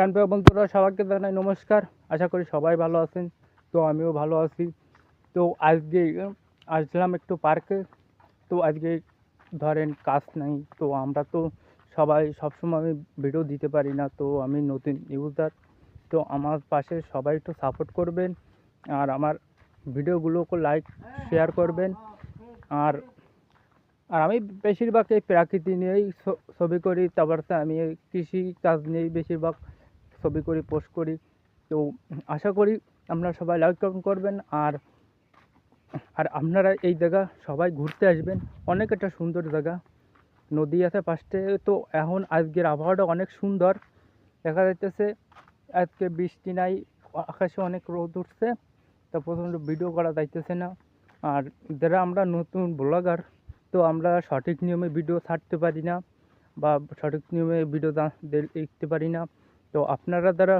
প্রাণপ্রিয় বন্ধুরা সবাইকে জানাই নমস্কার। আশা করি সবাই ভালো আছেন। তো আমিও ভালো আছি। তো আজকে আসলাম একটু পার্কে। তো আজকে ধরেন কাজ নাই, তো আমরা তো সবাই সবসময় আমি ভিডিও দিতে পারি না। তো আমি নতুন ইউজার, তো আমার পাশে সবাই একটু সাপোর্ট করবেন আর আমার ভিডিওগুলোকে লাইক শেয়ার করবেন। আর আর আমি বেশিরভাগ এই প্রকৃতি নিয়েই ছবি করি, তারপরে আমি এই কৃষি কাজ নিয়েই বেশিরভাগ ছবি করি, পোস্ট করি। তো আশা করি আপনারা সবাই লাইক কমেন্ট করবেন। আর আর আপনারা এই জায়গা সবাই ঘুরতে আসবেন। অনেক একটা সুন্দর জায়গা, নদী আছে পাশে। তো এখন আজকের আবহাওয়াটা অনেক সুন্দর দেখা যাইতেছে। আজকে বৃষ্টি নাই, আকাশে অনেক রোদ উঠছে, তা প্রথমত ভিডিও করা যাইতেছে না। আর যারা আমরা নতুন ব্লগার, তো আমরা সঠিক নিয়মে ভিডিও ছাড়তে পারি না বা সঠিক নিয়মে ভিডিও দেখতে পারি না। তো আপনারা যারা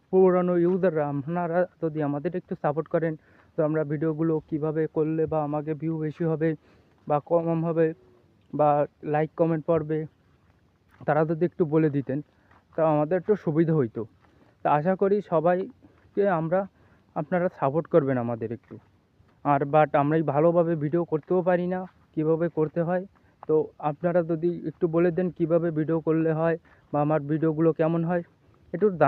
পুরনো ইউজাররা, আপনারা যদি আমাদের একটু সাপোর্ট করেন, তো আমরা ভিডিওগুলো কিভাবে করলে বা আমাকে ভিউ বেশি হবে বা কম হবে বা লাইক কমেন্ট পড়বে, তারা যদি একটু বলে দিতেন তা আমাদের একটু সুবিধা হইতো। তা আশা করি সবাইকে আপনারা সাপোর্ট করবেন আমাদের একটু। আর আমরা ভালোভাবে ভিডিও করতেও পারি না, কীভাবে করতে হয়। তো আপনারা যদি একটু বলে দেন কীভাবে ভিডিও করলে হয় বা আমার ভিডিওগুলো কেমন হয় একটু